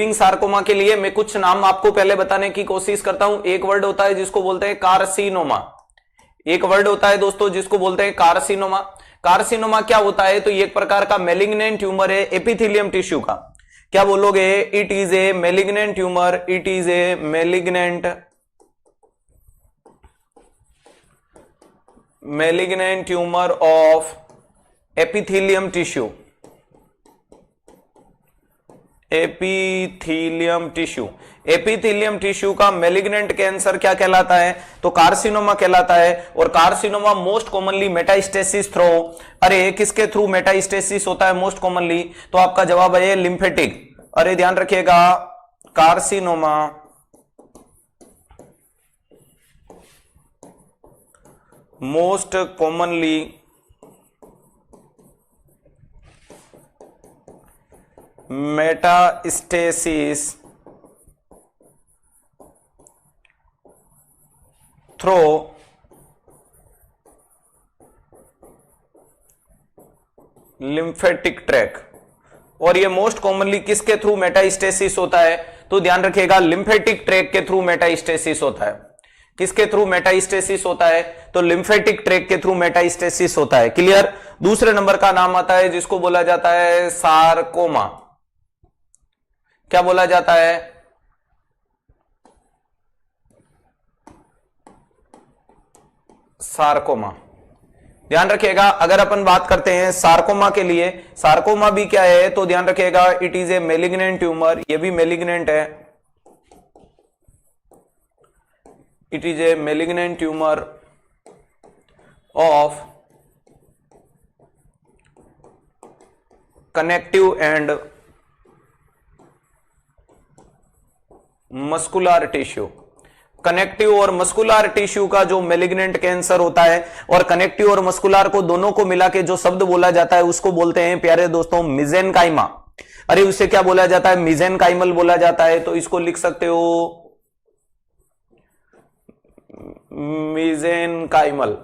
Sarcoma के लिए मैं कुछ नाम आपको पहले बताने की कोशिश करता हूं। एक वर्ड होता है जिसको बोलते हैं कार्सिनोमा। एक वर्ड होता है दोस्तों जिसको बोलते हैं कार्सिनोमा। कार्सिनोमा क्या होता है? तो ये एक प्रकार का मेलिग्नेंट ट्यूमर है एपिथेलियम टिश्यू का। क्या बोलोगे? It is a malignant tumour. It is a malignant tumour of epithelium tissue. Epithelium tissue. Epithelium tissue का मेलिग्नेंट कैंसर क्या कहलाता है? तो कार्सिनोमा कहलाता है। और carcinoma most commonly metastasis through. अरे किसके थ्रू मेटास्टेसिस होता है मोस्ट कॉमनली? तो आपका जवाब है लिम्फेटिक। अरे ध्यान रखिएगा, carcinoma most commonly metastasis through lymphatic track. और ये मोस्ट कॉमनली किसके थ्रू मेटास्टेसिस होता है? तो ध्यान रखिएगा, लिम्फेटिक ट्रैक के थ्रू मेटास्टेसिस होता है। किसके थ्रू मेटास्टेसिस होता है? तो लिम्फेटिक ट्रैक के थ्रू मेटास्टेसिस होता है। क्लियर? दूसरे नंबर का नाम आता है जिसको बोला जाता है सार्कोमा। क्या बोला जाता है? सार्कोमा। ध्यान रखिएगा, अगर अपन बात करते हैं सार्कोमा के लिए, सार्कोमा भी क्या है? तो ध्यान रखिएगा, it is a malignant tumour. ये भी मेलिग्नेंट है। It is a malignant tumour of connective and muscular tissue. Connective और मस्कुलर टिश्यू का जो मेलिग्नेंट कैंसर होता है, और कनेक्टिव और मस्कुलर को दोनों को मिला के जो शब्द बोला जाता है उसको बोलते हैं प्यारे दोस्तों मिजेनकाइमा। अरे उसे क्या बोला जाता है? मिजेनकाइमल बोला जाता है। तो इसको लिख सकते हो मिजेनकाइमल।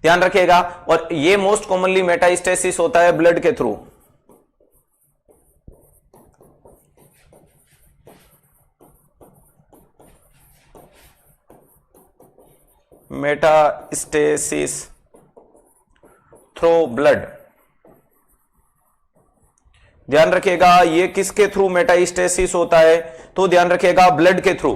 ध्यान रखिएगा, और ये मोस्ट कॉमनली मेटास्टेसिस होता है ब्लड के थ्रू। Metastasis through blood. ध्यान रखिएगा, ये किसके थ्रू मेटास्टेसिस होता है? तो ध्यान रखिएगा, ब्लड के थ्रू।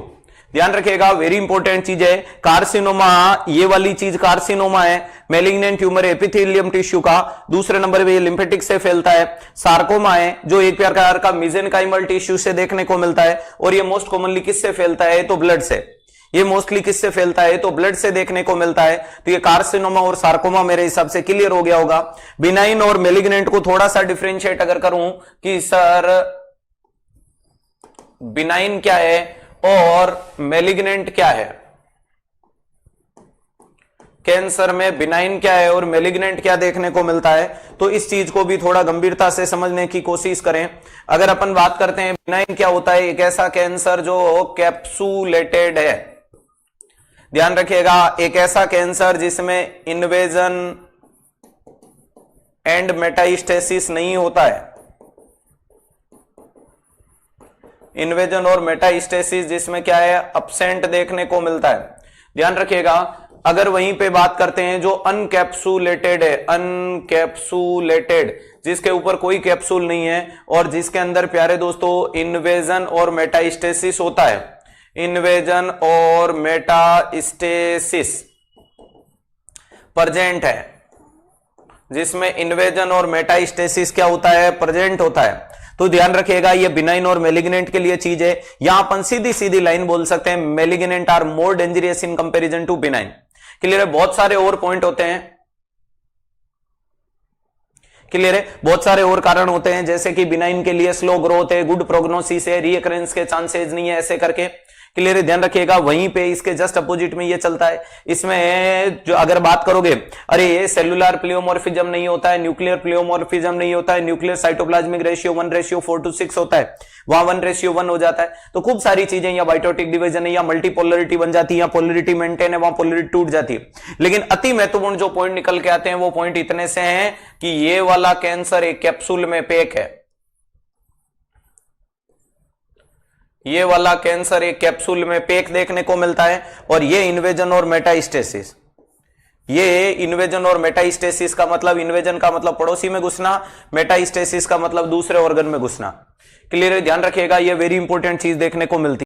ध्यान रखिएगा, वेरी इंपॉर्टेंट चीज है कार्सिनोमा। ये वाली चीज कार्सिनोमा है, मेलिग्नेंट ट्यूमर एपिथेलियम टिश्यू का। दूसरे नंबर पे ये लिम्फेटिक से फैलता है। सार्कोमा है जो एक प्रकार का मिजेनकाइमल टिश्यू से देखने को मिलता है। और ये मोस्ट कॉमनली किससे फैलता है? तो ब्लड से। ये मोस्टली किससे फैलता है? तो ब्लड से देखने को मिलता है। तो ये कार्सिनोमा और सार्कोमा मेरे हिसाब से क्लियर हो गया होगा। बिनाइन और मेलिग्नेंट को थोड़ा सा डिफरेंशिएट अगर करूं कि सर बिनाइन क्या है और मेलिग्नेंट क्या है, कैंसर में बिनाइन क्या है और मेलिग्नेंट क्या देखने को मिलता है, तो इस चीज को भी थोड़ा गंभीरता से समझने की कोशिश करें। अगर अपन बात करते हैं बिनाइन क्या होता है, एक ऐसा कैंसर जो कैप्सूलेटेड है। ध्यान रखिएगा, एक ऐसा कैंसर जिसमें इन्वेजन एंड मेटास्टेसिस नहीं होता है। इन्वेजन और मेटास्टेसिस जिसमें क्या है? अपसेंट देखने को मिलता है। ध्यान रखिएगा, अगर वहीं पे बात करते हैं जो अनकैप्सुलेटेड है, अनकैप्सुलेटेड जिसके ऊपर कोई कैप्सूल नहीं है और जिसके अंदर प्यारे दोस्तों इन्वेजन और मेटास्टेसिस होता है। इन्वेजन और मेटास्टेसिस प्रेजेंट है, जिसमें इन्वेजन और मेटास्टेसिस क्या होता है? प्रेजेंट होता है। तो ध्यान रखिएगा, ये बिनाइन और मेलिग्नेंट के लिए चीज है। यहां अपन सीधी सीधी लाइन बोल सकते हैं, malignant are more dangerous in comparison to benign. Clear है? बहुत सारे और पॉइंट होते हैं। क्लियर है? बहुत सारे और कारण होते हैं, जैसे कि बिनाइन के लिए स्लो ग्रोथ है, गुड प्रोग्नोसिस है, रीअकरेंस के चांसेस नहीं है, ऐसे करके। क्लियर है? ध्यान रखिएगा, वहीं पे इसके जस्ट अपोजिट में ये चलता है। इसमें जो अगर बात करोगे, अरे ये सेलुलर प्लियोमॉर्फिज्म नहीं होता है, न्यूक्लियर प्लियोमॉर्फिज्म नहीं होता है, न्यूक्लियर साइटोप्लाज्मिक रेशियो 1:4 होता है, वहां 1:1 हो जाता है। तो खूब सारी चीजें, या बायोटोटिक डिवीजन है, या मल्टीपोलरिटी बन जाती है, या पोलरिटी मेंटेन है, वहां पोलरिटी टूट जाती है। लेकिन अति महत्वपूर्ण जो पॉइंट निकल के आते हैं वो पॉइंट इतने से हैं कि ये वाला कैंसर एक कैप्सूल में पैक है। ये वाला कैंसर एक कैप्सूल में पैक देखने को मिलता है, और ये इन्वेजन और मेटास्टेसिस। ये इन्वेजन और मेटास्टेसिस का मतलब, इन्वेजन का मतलब पड़ोसी में घुसना, मेटास्टेसिस का मतलब दूसरे ऑर्गन में घुसना। क्लियर है, ध्यान रखिएगा, ये वेरी इंपॉर्टेंट चीज देखने को मिलती है।